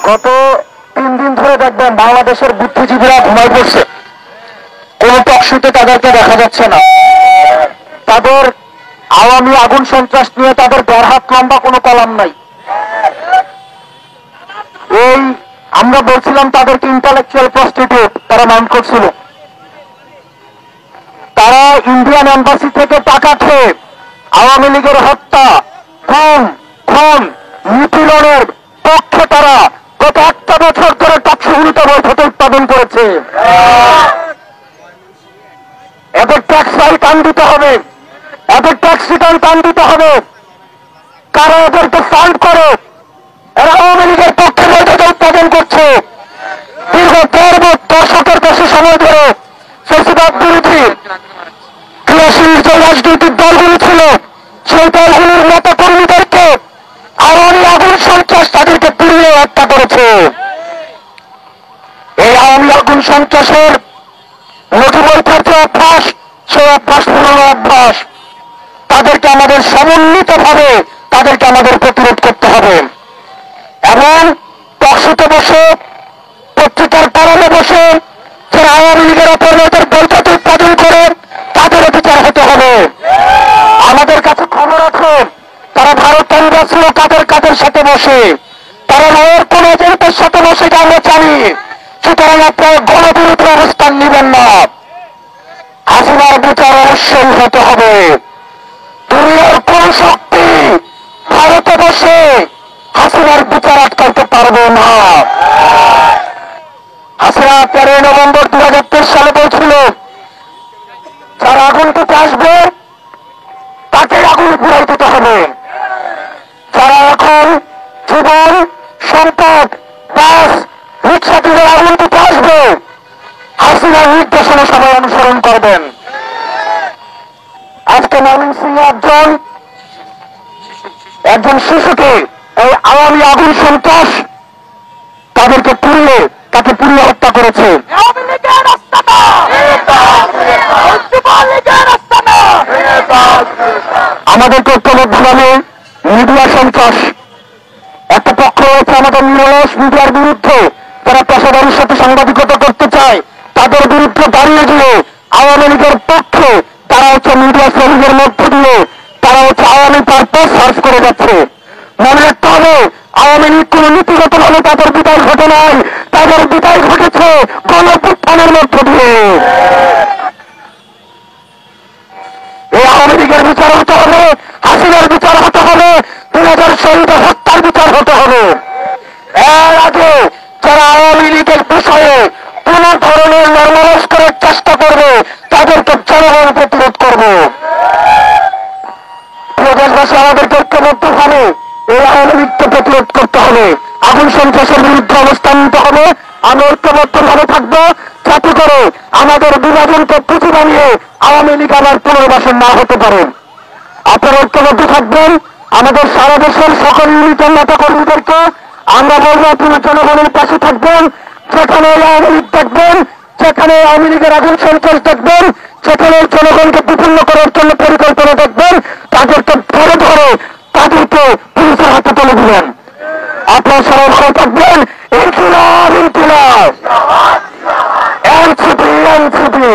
গত 3 দিন ধরে দেখবেন বাংলাদেশের বুদ্ধিজীবীরা ঘুমায় পড়ছে। কোনো টকশোতে তাদেরকে দেখা যাচ্ছে না। তাদের আওয়ামী আগুন সন্ত্রাস নিয়ে তাদের 1.5 হাত লম্বা কোনো কলাম নাই। এই আমরা বলছিলাম তাদেরকে ইন্টালেকচুয়াল প্রস্টিটিউট, তারা মাইন্ড করছিল। তারা ইন্ডিয়ান এম্বাসি থেকে টাকা খেয়ে আওয়ামী লীগের হত্যা, খুন, নিপীড়নের পক্ষে তারা গত 1টা বছর ধরে টকশোগুলিতে বৈঠকে উৎপাদন করেছে। এদের ট্যাক্স ফাইল টান দিতে হবে, এদের ট্যাক্স রিটার্ন টান দিতে হবে। কারা এদেরকে ফান্ড করে? এরা আওয়ামী লীগের পক্ষে বৈঠকে উৎপাদন করছে। দীর্ঘ 1.5 দশকের বেশি সময় ধরে ফেসিবাদ বিরোধী ক্রিয়াশীল যে রাজনৈতিক দলগুলি ছিল, সেই দলগুলির নেতা কর্মীদেরকে আওয়ামী আগুন সন্ত্রাস তাদেরকে পুড়িয়ে হত্যা করেছে। এই আওয়ামী আগুন সন্ত্রাসের নথিবদ্ধ যে অভ্যাস, সেই অভ্যাস পুরনো অভ্যাস। তাদেরকে আমাদের সমন্বিতভাবে তাদেরকে আমাদের প্রতিরোধ করতে হবে এবং টকশোতে বসে, পত্রিকার প্যানেলে বসে যারা আওয়ামী লীগের ওপর এদের বৈঠক উৎপাদন করে তাদেরও বিচার হতে হবে। আমাদের কাছে খবর আছে তারা ভারত এম্বাসি ও কাদের সাথে বসে, তারা নয়ের কোন এজেন্টের সাথে বসে, এটা আমরা জানি। সুতরাং আপনারা গণবিরোধী অবস্থান নেবেন না। হাসিনার বিচার অবশ্যই হতে হবে। দুনিয়ার কোন শক্তি ভারতে বসে হাসিনার বিচার আটকাতে পারবে না। হাসিনা 13 নভেম্বর 2023 সালে বলছিল, যার আগুন দিতে আসবে তাকে আগুন পুরাই দিতে হবে। যারা এখন জীবন, সম্পদ, বাস, রিক্সা দিয়ে আগুন দিতে আসবে, হাসিনার নির্দেশনা সবাই অনুসরণ করবেন। আজকে ময়মনসিংহে একজন শিশুকে এই আওয়ামী আগুন সন্ত্রাস তাকে পুড়িয়ে হত্যা করেছে। আমাদেরকে ঐক্যবদ্ধভাবে মিডিয়া সন্ত্রাস, একটা পক্ষ রয়েছে আমাদের নিরলস মিডিয়ার বিরুদ্ধে, যারা পেশাদারির সাথে সাংবাদিকতা করতে চায়, তাদের বিরুদ্ধে দাঁড়িয়ে গিয়ে আওয়ামী লীগের পক্ষে তারা মিডিয়া শ্রমিকের মধ্য দিয়ে তারা আওয়ামী পারপাস সার্চ করে যাচ্ছে। মনে রাখতে হবে, আওয়ামী লীগ কোন নীতিগতভাবে তাদের বিদায় ঘটে নাই, তাদের বিদায় ঘটেছে গণঅভ্যুত্থানের মধ্য দিয়ে। এই আওয়ামী লীগের বিচার হতে হবে, হাসিনার বিচার হতে হবে, 2000 শহীদের হত্যার বিচার হতে হবে। এর আগে যারা আওয়ামী লীগের বিষয়ে কোন ধরনের নরমালাইজ করার চেষ্টা করবে তাদেরকে জনগণ প্রতিরোধ করবে। দেশবাসী আমাদেরকে ঐক্যবদ্ধভাবে এই আওয়ামী লীগকে প্রতিরোধ করতে হবে, আগুন সন্ত্রাসের বিরুদ্ধে অবস্থান নিতে হবে। আমরা ঐক্যবদ্ধভাবে থাকবো যাতে করে আমাদের বিভাজনকে পুঁজি বানিয়ে আওয়ামী লীগ আবার পুনর্বাসন না হতে পারে। আপনারা ঐক্যবদ্ধ থাকবেন। আমাদের সারা দেশের সকল ইউনিটের নেতা কর্মীদেরকে আমরা বলবো, আপনারা জনগণের পাশে থাকবেন। যেখানে আওয়ামী লীগ দেখবেন, যেখানে আওয়ামী লীগের আগুন সন্ত্রাস দেখবেন, যেখানে জনগণকে বিপন্ন করার জন্য পরিকল্পনা দেখবেন, তাদেরকে ধরে তাদেরকে পুলিশের হাতে তুলে দিবেন। আপনারা সবাই ভালো থাকবেন। ইনকিলাব, ইনকিলাব, এনসিপি, এনসিপি।